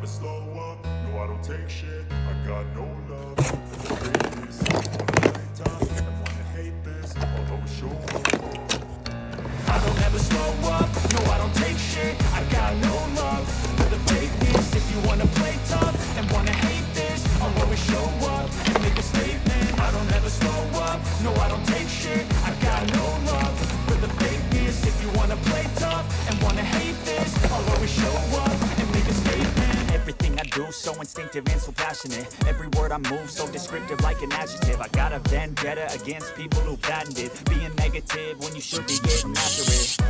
slow up, no I don't take shit. I got no love for the fakeness. Wanna play tough and wanna hate this, I'll always show up. I don't ever slow up, no I don't take shit. I got no love for the fakeness. If you wanna play tough and wanna hate this, I'll always show up and make a statement. I don't ever slow up, no I don't take shit. I got no love for the fakeness. If you wanna play tough and wanna hate this, I'll always show up and make a statement. Everything I do so instinctive and so passionate. Every word I move so descriptive like an adjective. I got a vendetta against people who patented being negative when you should be getting after it.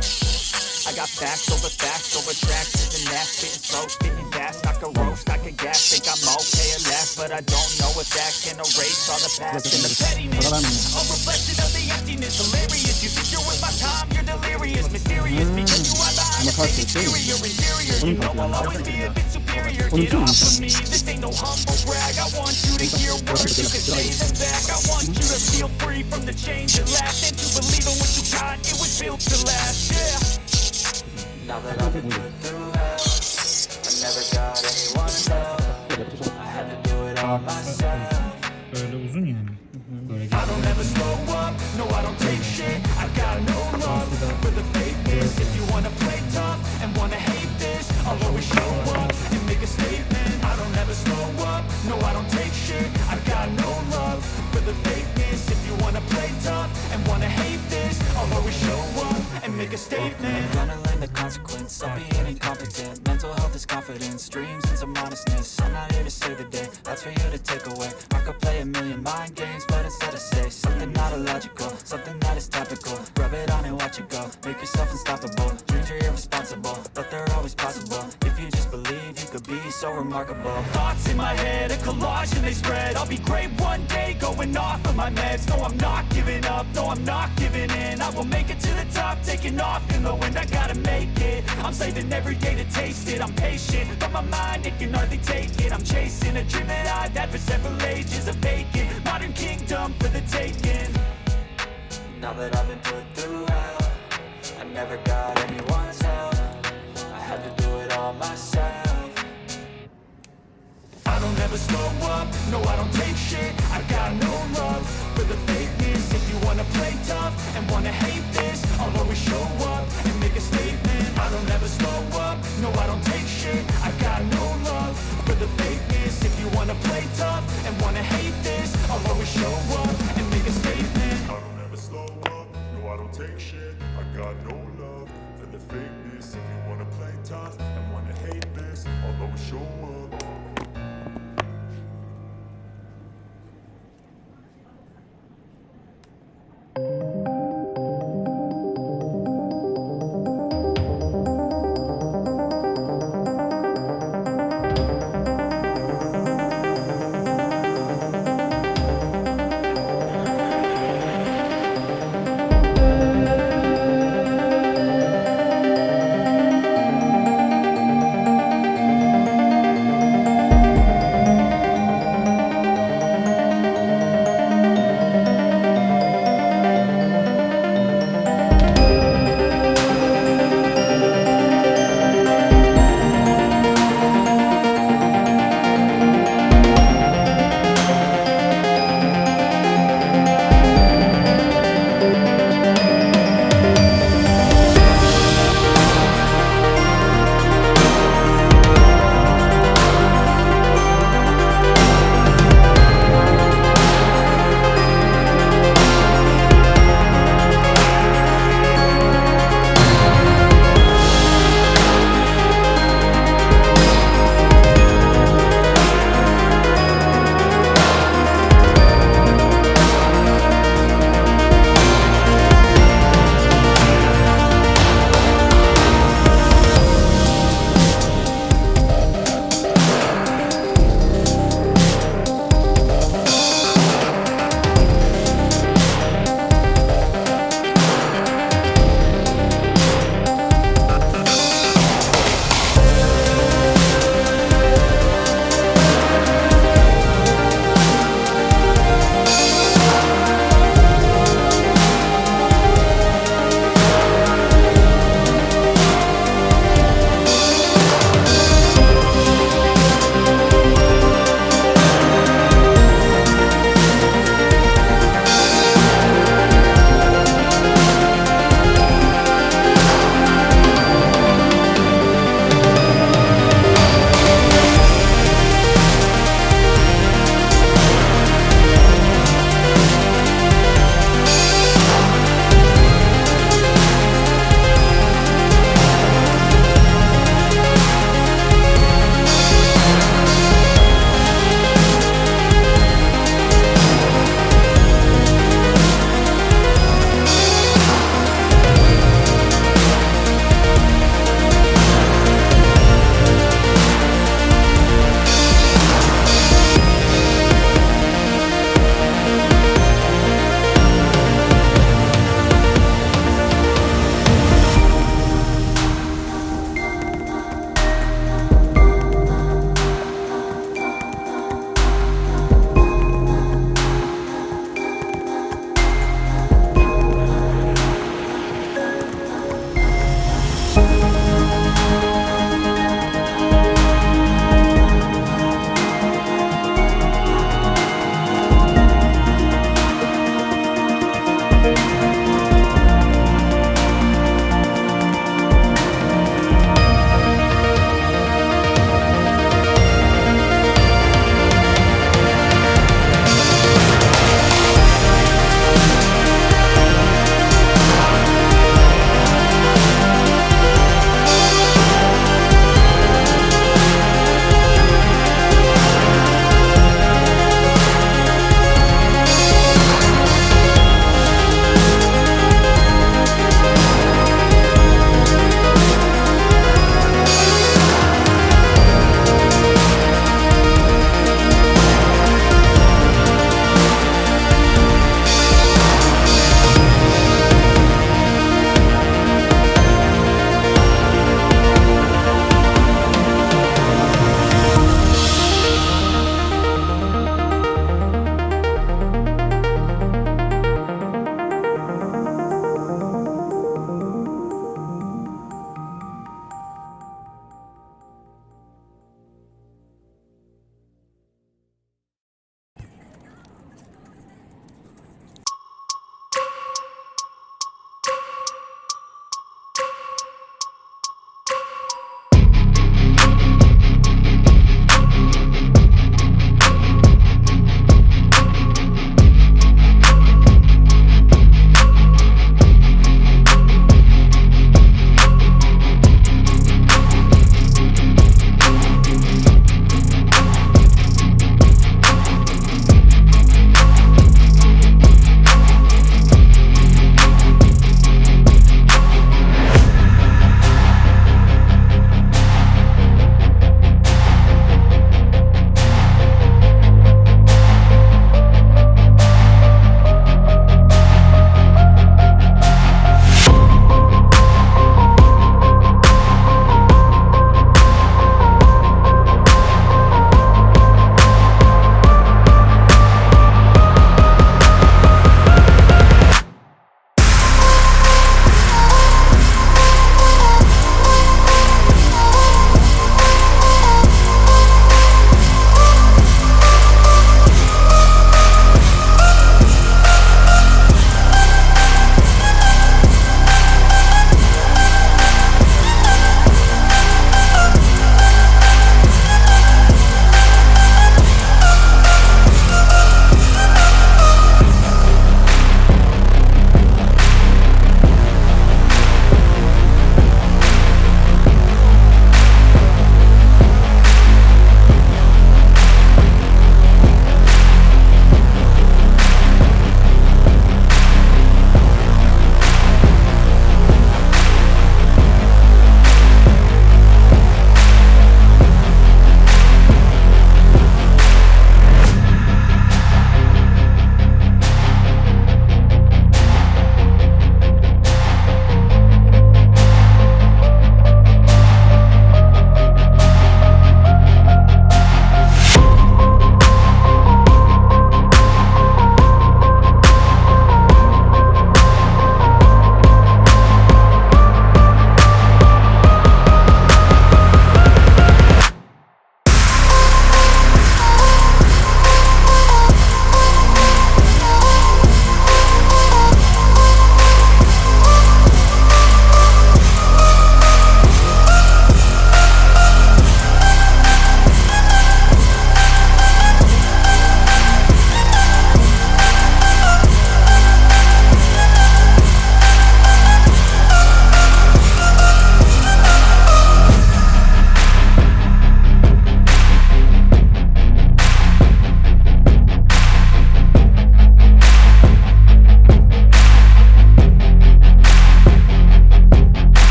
I got facts over tracks, isn't that spitting slow, spitting fast, I can roast, I can gas, think I'm okay at last, but I don't know if that can erase all the past and the pettiness, a reflection of the emptiness, hilarious, you think you're with my time, you're delirious, mysterious, because you are behind the fake exterior, interior, you know I'll always be a bit superior, get off of me, this ain't no humble brag, I want you to hear words, you can say them back, I want you to feel free from the chains that last, and to believe in what you got, it was built to last, yeah. Now that I've been put through hell, I never got anyone's help. I had to do it all myself. Böyle uzun yani. Böyle I don't ever slow up, no I don't take shit. I got no love for the fakeness. If you wanna play tough and wanna hate this, I'll always show up and make a statement. I don't ever slow up, no I don't take shit. I got no love for the fakeness. If you wanna play tough and wanna hate this, I'll always show up and make a statement. I'm gonna learn the consequence of being incompetent. Mental health is confidence, dreams and some honestness. I'm not here to save the day, that's for you to take away. I could play a million mind games, but instead I say something not illogical, something that is topical. Rub it on and watch it go, make yourself unstoppable. Dreams are irresponsible, but they're always possible. If you just believe, you could be so remarkable. Thoughts in my head, a collage and they spread. I'll be great one day, going off of my meds. No, I'm not giving up, no, I'm not giving in. I will make it to the top, taking off in the wind. I gotta make it, I'm saving every day to taste it. I'm patient, but my mind, it can hardly take it. I'm chasing a dream that I've had for several ages. A vacant, modern kingdom for the taking. Now that I've been put through hell, I never got anyone's help. I had to do it all myself. I don't ever slow up, no I don't take shit. I got no love for the fakeness. If you wanna play tough and wanna hate this, I'll always show up and make a statement. I don't ever slow up, no I don't take shit. I got no love for the fakeness. If you wanna play tough and wanna hate this, I'll always show up and make a statement. I don't ever slow up, no I don't take shit.